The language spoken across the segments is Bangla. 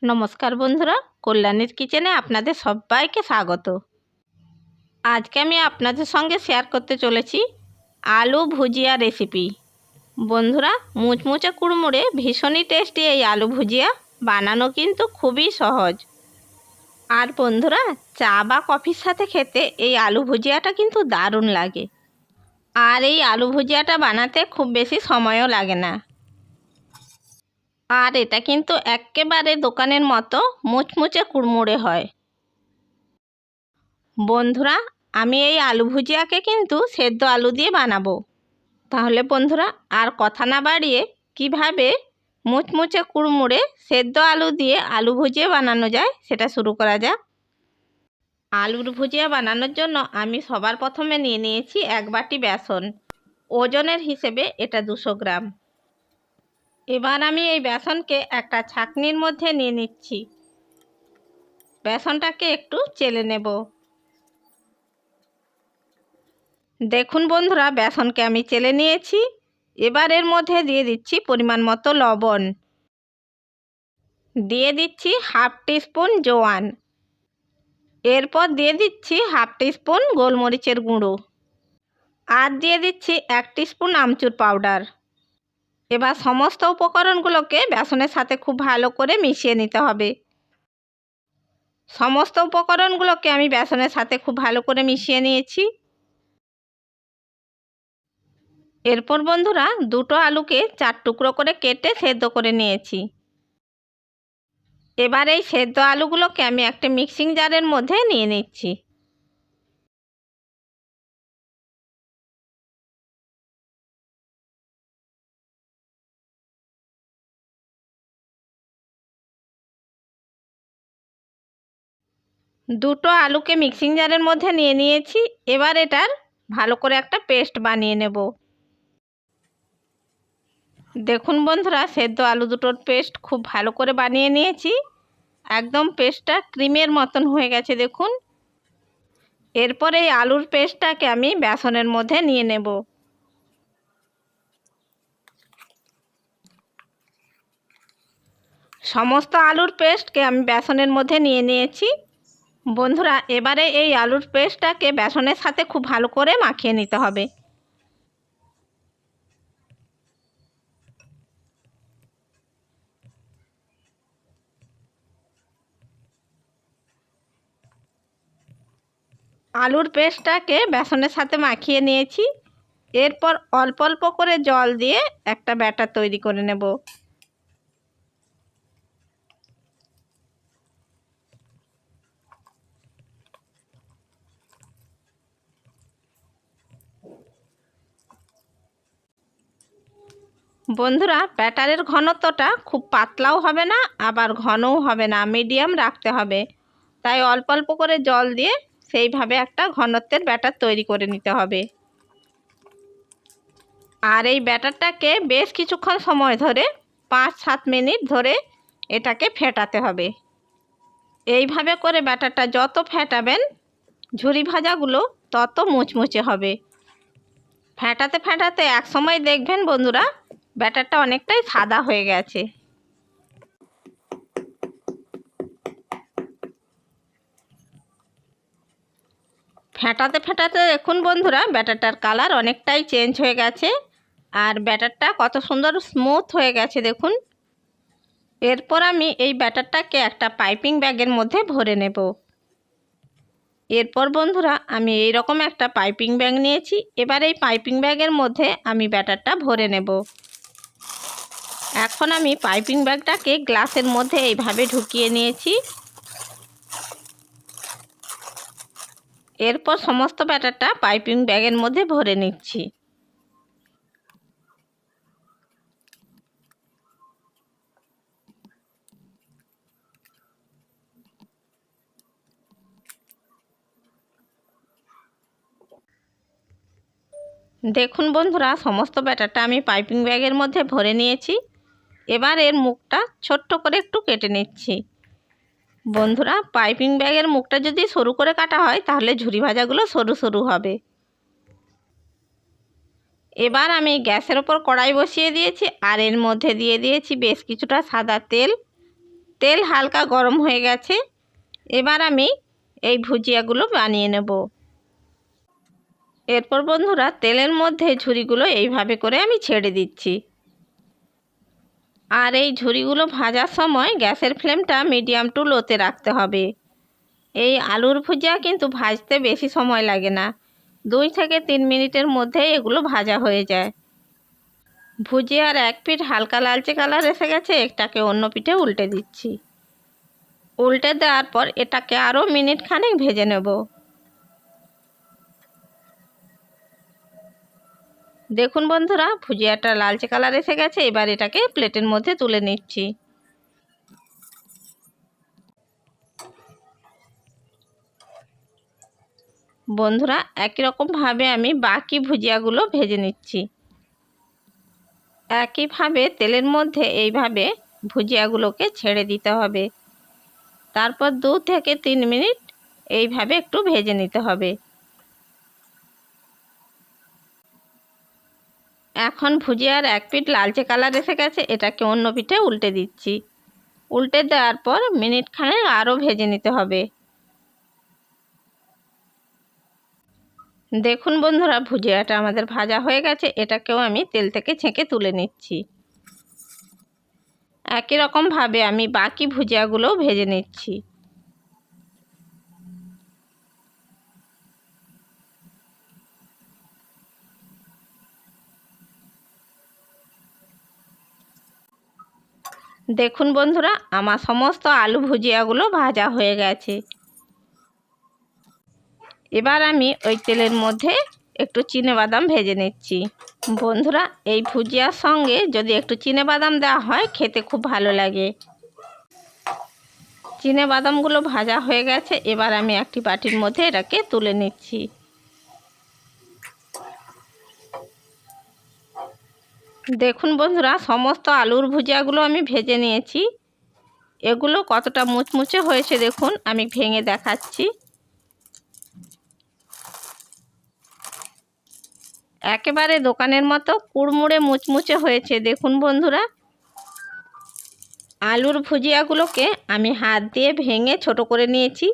নমস্কার বন্ধুরা, কল্যাণীর কিচেনে আপনাদের সবাইকে স্বাগত। আজকে আমি আপনাদের সঙ্গে শেয়ার করতে চলেছি আলু ভুজিয়া রেসিপি। বন্ধুরা, মুচমুচে কুড়মুড়ে ভীষণই টেস্টি এই আলু ভুজিয়া বানানো কিন্তু খুবই সহজ। আর বন্ধুরা, চা বা কফির সাথে খেতে এই আলু ভুজিয়াটা কিন্তু দারুণ লাগে। আর এই আলু ভুজিয়াটা বানাতে খুব বেশি সময়ও লাগে না। আর এটা কিন্তু একেবারে দোকানের মতো মুচমুচে কুড়মুড়ে হয়। বন্ধুরা, আমি এই আলু ভুজিয়াকে কিন্তু সেদ্ধ আলু দিয়ে বানাবো। তাহলে বন্ধুরা, আর কথা না বাড়িয়ে কিভাবে মুচমুচে কুড়মুড়ে সেদ্ধ আলু দিয়ে আলু ভুজিয়া বানানো যায় সেটা শুরু করা যাক। আলুর ভুজিয়া বানানোর জন্য আমি সবার প্রথমে নিয়ে নিয়েছি 1 বাটি বেসন। ওজনের হিসেবে এটা 200 গ্রাম। এবার আমি এই বেসনকে একটা ছাঁকনির মধ্যে নিয়ে নিচ্ছি। বেসনটাকে একটু চেলে নেব। দেখুন বন্ধুরা, বেসনকে আমি চেলে নিয়েছি। এবার এর মধ্যে দিয়ে দিচ্ছি পরিমাণ মতো লবণ, দিয়ে দিচ্ছি হাফ টিস্পুন জোয়ান, এরপর দিয়ে দিচ্ছি হাফ টিস্পুন গোলমরিচের গুঁড়ো, আর দিয়ে দিচ্ছি 1 টিস্পুন আমচুর পাউডার। এবার সমস্ত উপকরণগুলোকে বেসনের সাথে খুব ভালো করে মিশিয়ে নিতে হবে। সমস্ত উপকরণগুলোকে আমি বেসনের সাথে খুব ভালো করে মিশিয়ে নিয়েছি। এরপর বন্ধুরা, দুটো আলুকে 4 টুকরো করে কেটে সেদ্ধ করে নিয়েছি। এবার এই সেদ্ধ আলুগুলোকে আমি একটা মিক্সিং জারের মধ্যে নিয়ে নিচ্ছি। দুটো আলুকে মিক্সিং জারের মধ্যে নিয়ে নিয়েছি। এবার এটার ভালো করে একটা পেস্ট বানিয়ে নেব। দেখুন বন্ধুরা, সেদ্ধ আলু দুটোর পেস্ট খুব ভালো করে বানিয়ে নিয়েছি। একদম পেস্টটা ক্রিমের মতন হয়ে গেছে দেখুন। এরপর এই আলুর পেস্টটাকে আমি বেসনের মধ্যে নিয়ে নেব। সমস্ত আলুর পেস্টকে আমি বেসনের মধ্যে নিয়ে নিয়েছি। বন্ধুরা, এবারে এই আলুর পেস্টটাকে বেসনের সাথে খুব ভালো করে মাখিয়ে নিতে হবে। আলুর পেস্টটাকে বেসনের সাথে মাখিয়ে নিয়েছি। এরপর অল্প অল্প করে জল দিয়ে একটা ব্যাটার তৈরি করে নেব। বন্ধুরা, ব্যাটারের ঘনত্বটা খুব পাতলাও হবে না, আবার ঘনও হবে না, মিডিয়াম রাখতে হবে। তাই অল্প অল্প করে জল দিয়ে সেইভাবে একটা ঘনত্বের ব্যাটার তৈরি করে নিতে হবে। আর এই ব্যাটারটাকে বেশ কিছুক্ষণ সময় ধরে 5-7 মিনিট ধরে এটাকে ফেটাতে হবে। এইভাবে করে ব্যাটারটা যত ফেটাবেন ঝুরি ভাজাগুলো তত মুচমুচে হবে। ফেটাতে ফেটাতে এক সময় দেখবেন বন্ধুরা, ব্যাটারটা অনেকটাই সাদা হয়ে গেছে। ফেটাতে ফেটাতে দেখুন বন্ধুরা, ব্যাটারটার কালার অনেকটাই চেঞ্জ হয়ে গেছে। আর ব্যাটারটা কত সুন্দর স্মুথ হয়ে গেছে দেখুন। এরপর আমি এই ব্যাটারটাকে একটা পাইপিং ব্যাগের মধ্যে ভরে নেব। এরপর বন্ধুরা, আমি এই রকম একটা পাইপিং ব্যাগ নিয়েছি। এবার এই পাইপিং ব্যাগের মধ্যে আমি ব্যাটারটা ভরে নেব। এখন আমি পাইপিং ব্যাগটাকে গ্লাসের মধ্যে এইভাবে ঢুকিয়ে নিয়েছি। এরপর সমস্ত ব্যাটারটা পাইপিং ব্যাগের মধ্যে ভরে নিচ্ছি। দেখুন বন্ধুরা, সমস্ত ব্যাটারটা আমি পাইপিং ব্যাগের মধ্যে ভরে নিয়েছি। এবার এর মুখটা ছোট্ট করে একটু কেটে নিচ্ছি। বন্ধুরা, পাইপিং ব্যাগের মুখটা যদি সরু করে কাটা হয় তাহলে ঝুরি ভাজাগুলো সরু সরু হবে। এবার আমি গ্যাসের ওপর কড়াই বসিয়ে দিয়েছি, আর এর মধ্যে দিয়ে দিয়েছি বেশ কিছুটা সাদা তেল। তেল হালকা গরম হয়ে গেছে। এবার আমি এই ভুজিয়াগুলো বানিয়ে নেব। এরপর বন্ধুরা তেলের মধ্যে ঝুরিগুলো এইভাবে করে আমি ছেড়ে দিচ্ছি। আর এই ঝুরিগুলো ভাজার সময় গ্যাসের ফ্লেমটা মিডিয়াম টু লোতে রাখতে হবে। এই আলুর ভুজিয়া কিন্তু ভাজতে বেশি সময় লাগে না, 2 থেকে 3 মিনিটের মধ্যে এগুলো ভাজা হয়ে যায়। ভুজিয়ার এক পিঠ হালকা লালচে কালার এসে গেছে, এটাকে অন্য পিঠে উল্টে দিচ্ছি। উল্টে দেওয়ার পর এটাকে আরও মিনিট খানেক ভেজে নেব। দেখুন বন্ধুরা, ভুজিয়াটা লালচে কালার এসে গেছে। এবার এটাকে প্লেটের মধ্যে তুলে নিচ্ছি। বন্ধুরা, একই রকমভাবে আমি বাকি ভুজিয়াগুলো ভেজে নিচ্ছি। একইভাবে তেলের মধ্যে এইভাবে ভুজিয়াগুলোকে ছেড়ে দিতে হবে। তারপর 2 থেকে 3 মিনিট এইভাবে একটু ভেজে নিতে হবে। এখন ভুজিয়ার এক পিঠ লালচে কালার এসে গেছে, এটাকে অন্য পিঠে উল্টে দিচ্ছি। উল্টে দেওয়ার পর মিনিট খানেক আরও ভেজে নিতে হবে। দেখুন বন্ধুরা, ভুজিয়াটা আমাদের ভাজা হয়ে গেছে। এটাকেও আমি তেল থেকে ছেঁকে তুলে নিচ্ছি। একই রকমভাবে আমি বাকি ভুজিয়াগুলোও ভেজে নিচ্ছি। দেখুন বন্ধুরা, আমার সমস্ত আলু ভুজিয়াগুলো ভাজা হয়ে গেছে। এবার আমি ওই তেলের মধ্যে একটু চিনেবাদাম ভেজে নিচ্ছি। বন্ধুরা, এই ভুজিয়ার সঙ্গে যদি একটু চিনেবাদাম দেওয়া হয় খেতে খুব ভালো লাগে। চিনেবাদামগুলো ভাজা হয়ে গেছে। এবার আমি একটি বাটির মধ্যে এটাকে তুলে নিচ্ছি। দেখুন বন্ধুরা, সমস্ত আলুর ভুজিয়াগুলো আমি ভেজে নিয়েছি। এগুলো কতটা মুচমুচে হয়েছে দেখুন, আমি ভেঙে দেখাচ্ছি। একেবারে দোকানের মতো কুড়মুড়ে মুচমুচে হয়েছে। দেখুন বন্ধুরা, আলুর ভুজিয়াগুলোকে আমি হাত দিয়ে ভেঙে ছোট করে নিয়েছি।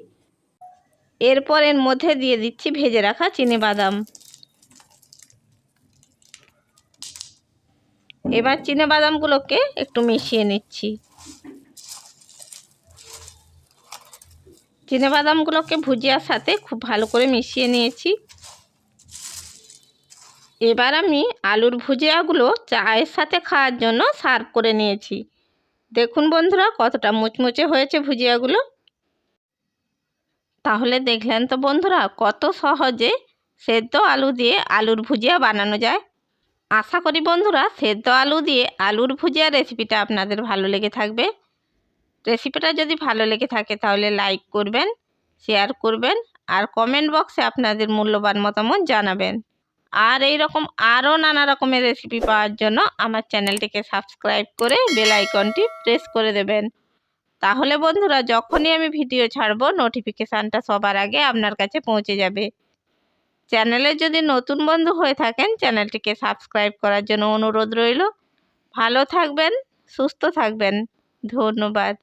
এরপর এর মধ্যে দিয়ে দিচ্ছি ভেজে রাখা চিনেবাদাম। এবার চিনেবাদামগুলোকে একটু মিশিয়ে নিচ্ছি। চিনেবাদামগুলোকে ভুজিয়ার সাথে খুব ভালো করে মিশিয়ে নিয়েছি। এবার আমি আলুর ভুজিয়াগুলো চায়ের সাথে খাওয়ার জন্য সার্ভ করে নিয়েছি। দেখুন বন্ধুরা, কতটা মুচমুচে হয়েছে ভুজিয়াগুলো। তাহলে দেখলেন তো বন্ধুরা, কত সহজে সেদ্ধ আলু দিয়ে আলুর ভুজিয়া বানানো যায়। আশা করি বন্ধুরা, সেদ্ধ আলু দিয়ে আলুর ভুজিয়া রেসিপিটা আপনাদের ভালো লেগে থাকবে। রেসিপিটা যদি ভালো লেগে থাকে তাহলে লাইক করবেন, শেয়ার করবেন আর কমেন্ট বক্সে আপনাদের মূল্যবান মতামত জানাবেন। আর এই রকম আরও নানা রকমের রেসিপি পাওয়ার জন্য আমার চ্যানেলটিকে সাবস্ক্রাইব করে বেল আইকনটি প্রেস করে দেবেন। তাহলে বন্ধুরা, যখনই আমি ভিডিও ছাড়বো নোটিফিকেশানটা সবার আগে আপনার কাছে পৌঁছে যাবে। চ্যানেলে যদি নতুন বন্ধু হয়ে থাকেন চ্যানেলটিকে সাবস্ক্রাইব করার জন্য অনুরোধ রইল। ভালো থাকবেন, সুস্থ থাকবেন। ধন্যবাদ।